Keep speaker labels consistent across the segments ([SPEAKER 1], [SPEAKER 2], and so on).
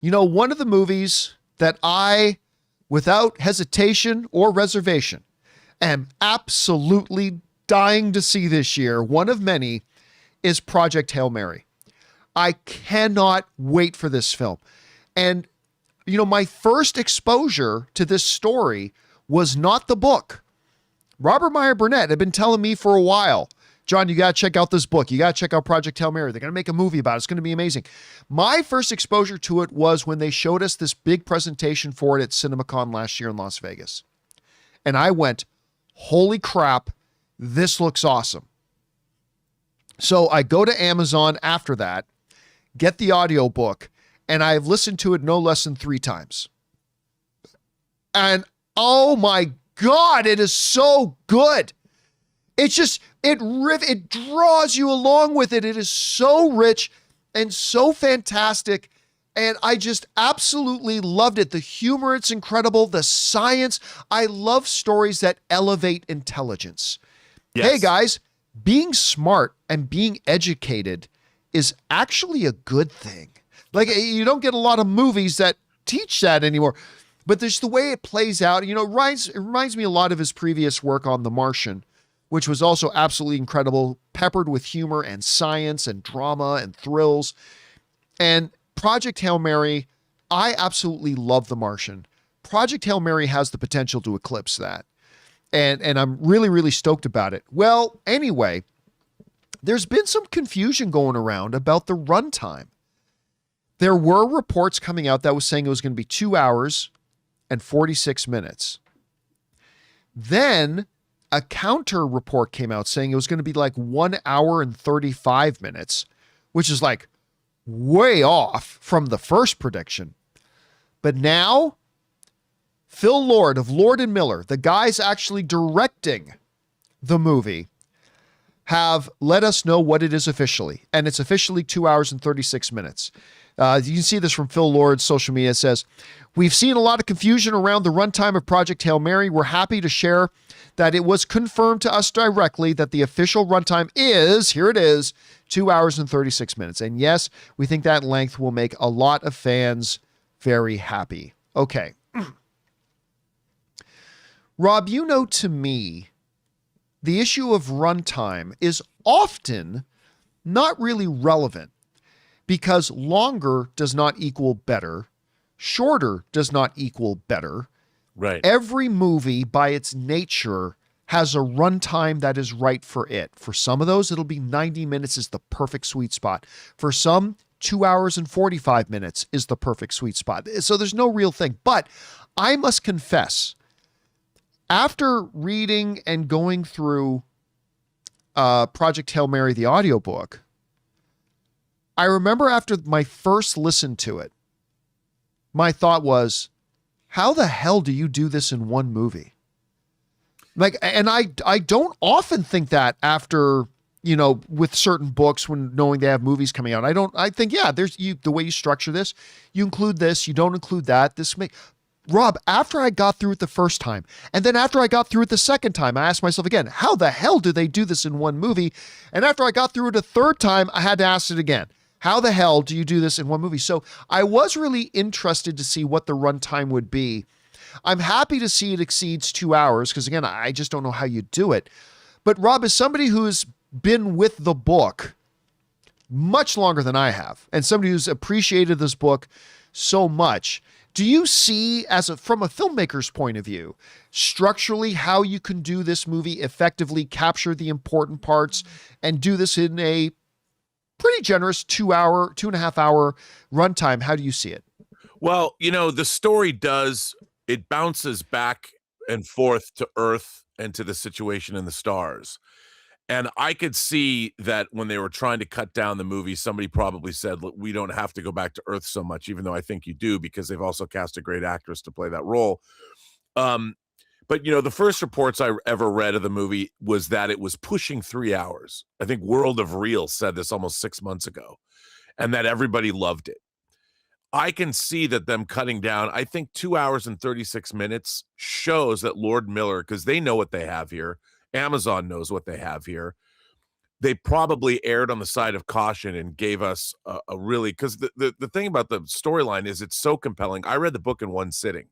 [SPEAKER 1] You know, one of the movies that I, without hesitation or reservation, am absolutely dying to see this year, one of many, is Project Hail Mary. I cannot wait for this film. And, you know, my first exposure to this story was not the book. Robert Meyer Burnett had been telling me for a while, John, you got to check out this book. You got to check out Project Hail Mary. They're going to make a movie about it. It's going to be amazing. My first exposure to it was when they showed us this big presentation for it at CinemaCon last year in Las Vegas. And I went, holy crap, this looks awesome. So I go to Amazon after that, get the audiobook, and I've listened to it no less than 3 times. And oh my God, it is so good. It's just, it draws you along with it. It is so rich and so fantastic. And I just absolutely loved it. The humor, it's incredible. The science. I love stories that elevate intelligence. Yes. Hey guys, being smart and being educated is actually a good thing. Like, you don't get a lot of movies that teach that anymore, but there's the way it plays out. You know, it reminds me a lot of his previous work on The Martian, which was also absolutely incredible, peppered with humor and science and drama and thrills. And Project Hail Mary, I absolutely love The Martian. Project Hail Mary has the potential to eclipse that. And I'm really, really stoked about it. Well, anyway, there's been some confusion going around about the runtime. There were reports coming out that was saying it was going to be 2 hours and 46 minutes. Then a counter report came out saying it was going to be like 1 hour and 35 minutes, which is like way off from the first prediction. But now, Phil Lord of Lord and Miller, the guys actually directing the movie, have let us know what it is officially. And it's officially 2 hours and 36 minutes. You can see this from Phil Lord's social media. It says, we've seen a lot of confusion around the runtime of Project Hail Mary. We're happy to share that it was confirmed to us directly that the official runtime is, here it is, 2 hours and 36 minutes. And yes, we think that length will make a lot of fans very happy. Okay. Rob, you know, to me, the issue of runtime is often not really relevant because longer does not equal better. Shorter does not equal better.
[SPEAKER 2] Right.
[SPEAKER 1] Every movie by its nature has a runtime that is right for it. For some of those, it'll be 90 minutes is the perfect sweet spot. For some, 2 hours and 45 minutes is the perfect sweet spot. So there's no real thing. But I must confess, after reading and going through Project Hail Mary, the audiobook, I remember after my first listen to it, my thought was, how the hell do you do this in one movie? Like, and I don't often think that after, you know, with certain books when knowing they have movies coming out. I think, yeah, there's the way you structure this, you include this, you don't include that. Rob, after I got through it the first time, and then after I got through it the second time, I asked myself again, how the hell do they do this in one movie? And after I got through it a third time, I had to ask it again. How the hell do you do this in one movie? So I was really interested to see what the runtime would be. I'm happy to see it exceeds 2 hours because, again, I just don't know how you do it. But Rob, as somebody who's been with the book much longer than I have, and somebody who's appreciated this book so much, do you see, from a filmmaker's point of view, structurally how you can do this movie effectively, capture the important parts, and do this in a pretty generous 2.5 hour runtime? How do you see it?
[SPEAKER 2] Well, you know, the story it bounces back and forth to Earth and to the situation in the stars. And I could see that when they were trying to cut down the movie, somebody probably said, look, we don't have to go back to Earth so much, even though I think you do, because they've also cast a great actress to play that role. But, you know, the first reports I ever read of the movie was that it was pushing 3 hours. I think World of Real said this almost 6 months ago, and that everybody loved it. I can see that them cutting down, I think 2 hours and 36 minutes shows that Lord Miller, because they know what they have here, Amazon knows what they have here. they probably erred on the side of caution and gave us a really, because the thing about the storyline is it's so compelling. I read the book in one sitting,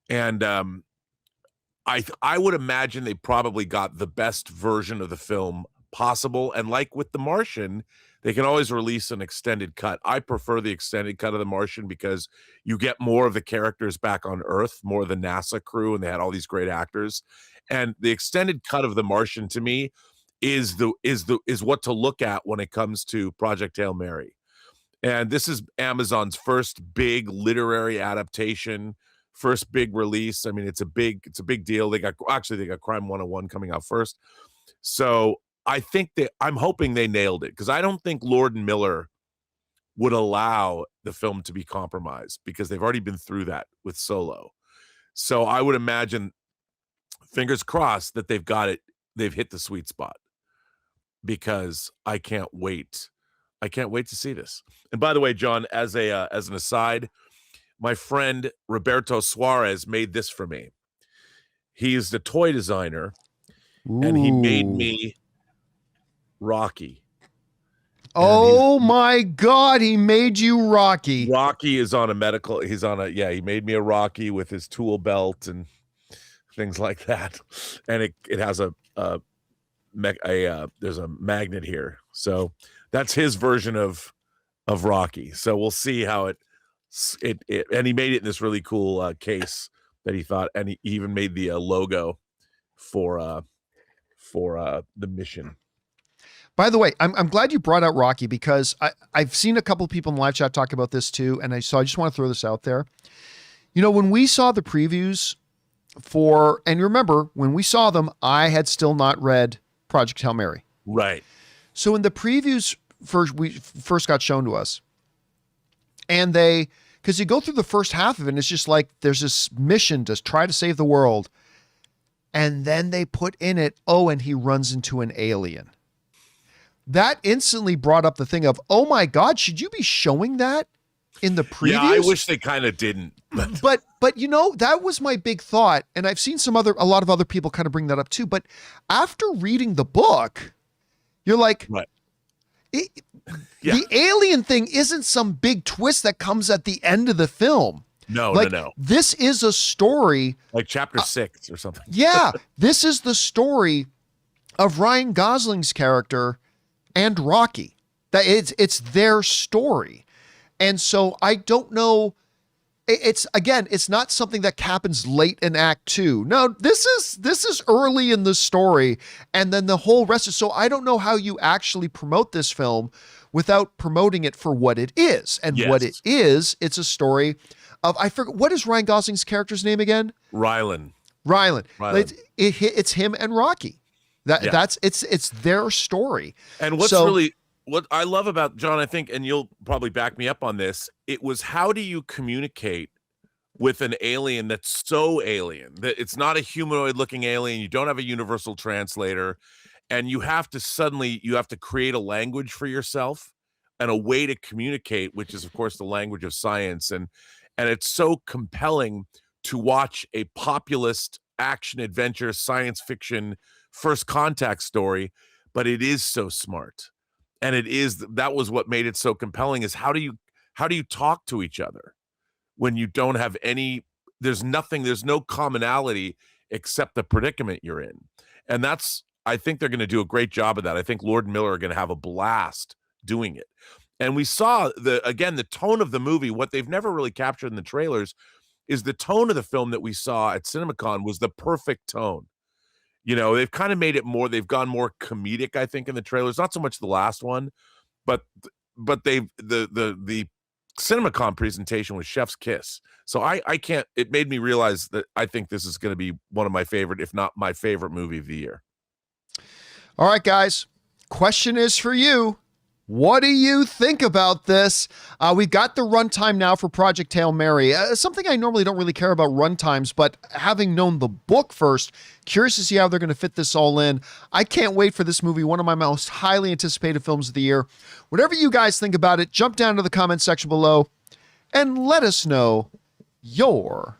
[SPEAKER 2] and I would imagine they probably got the best version of the film possible. And like with The Martian, they can always release an extended cut. I prefer the extended cut of The Martian because you get more of the characters back on Earth, more of the NASA crew, and they had all these great actors. And the extended cut of The Martian to me is what to look at when it comes to Project Hail Mary. And this is Amazon's first big literary adaptation, first big release. I mean, it's a big deal. They got Crime 101 coming out first. So I'm hoping they nailed it, because I don't think Lord and Miller would allow the film to be compromised, because they've already been through that with Solo. So I would imagine, fingers crossed, that they've got it. They've hit the sweet spot, because I can't wait. I can't wait to see this. And by the way, John, as an aside, my friend Roberto Suarez made this for me. He's the toy designer, and he made me Rocky.
[SPEAKER 1] Oh my God, he made you Rocky.
[SPEAKER 2] Rocky is on a medical, he made me a Rocky with his tool belt and things like that. And it has there's a magnet here. So that's his version of Rocky. So we'll see how it and he made it in this really cool case that he thought, and he even made the logo for the mission.
[SPEAKER 1] By the way, I'm glad you brought out Rocky, because I've seen a couple of people in the live chat talk about this too. And I just want to throw this out there. You know, when we saw the previews and remember, when we saw them, I had still not read Project Hail Mary.
[SPEAKER 2] Right.
[SPEAKER 1] So in the previews first got shown to us, and because you go through the first half of it, and it's just like, there's this mission to try to save the world. And then they put in it, and he runs into an alien. That instantly brought up the thing of, oh my God, should you be showing that in the previews?
[SPEAKER 2] Yeah, I wish they kind of didn't.
[SPEAKER 1] But you know, that was my big thought. And I've seen a lot of other people kind of bring that up too. But after reading the book, you're like,
[SPEAKER 2] right.
[SPEAKER 1] The alien thing isn't some big twist that comes at the end of the film.
[SPEAKER 2] No.
[SPEAKER 1] This is a story.
[SPEAKER 2] Like chapter 6 or something.
[SPEAKER 1] Yeah. This is the story of Ryan Gosling's character and Rocky. That it's their story. And so I don't know. It's not something that happens late in Act 2. No, this is early in the story, and then the whole rest is. So I don't know how you actually promote this film without promoting it for what it is. And what it is, it's a story of, I forget, what is Ryan Gosling's character's name again?
[SPEAKER 2] Rylan.
[SPEAKER 1] It's him and Rocky. It's their story.
[SPEAKER 2] And what I love about, John, I think, and you'll probably back me up on this, it was, how do you communicate with an alien that's so alien that it's not a humanoid looking alien? You don't have a universal translator, and you have to create a language for yourself and a way to communicate, which is of course the language of science. And it's so compelling to watch a populist action adventure science fiction first contact story, but it is so smart. And that was what made it so compelling, is how do you talk to each other when you don't have there's no commonality except the predicament you're in. And I think they're going to do a great job of that. I think Lord and Miller are going to have a blast doing it. And we saw the tone of the movie. What they've never really captured in the trailers is the tone of the film that we saw at CinemaCon was the perfect tone. You know, they've kind of made it more, they've gone more comedic, I think, in the trailers, not so much the last one, but the CinemaCon presentation was chef's kiss. So it made me realize that I think this is going to be one of my favorite, if not my favorite movie of the year.
[SPEAKER 1] All right, guys, question is for you. What do you think about this? We've got the runtime now for Project Hail Mary. Something I normally don't really care about runtimes, but having known the book first, curious to see how they're going to fit this all in. I can't wait for this movie, one of my most highly anticipated films of the year. Whatever you guys think about it, jump down to the comment section below and let us know your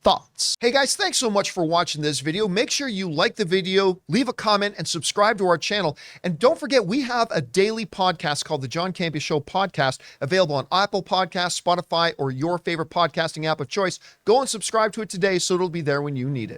[SPEAKER 1] thoughts. Hey guys, thanks so much for watching this video. Make sure you like the video, leave a comment, and subscribe to our channel. And don't forget, we have a daily podcast called the John Campea Show podcast, available on Apple Podcasts, Spotify, or your favorite podcasting app of choice. Go and subscribe to it today so it'll be there when you need it.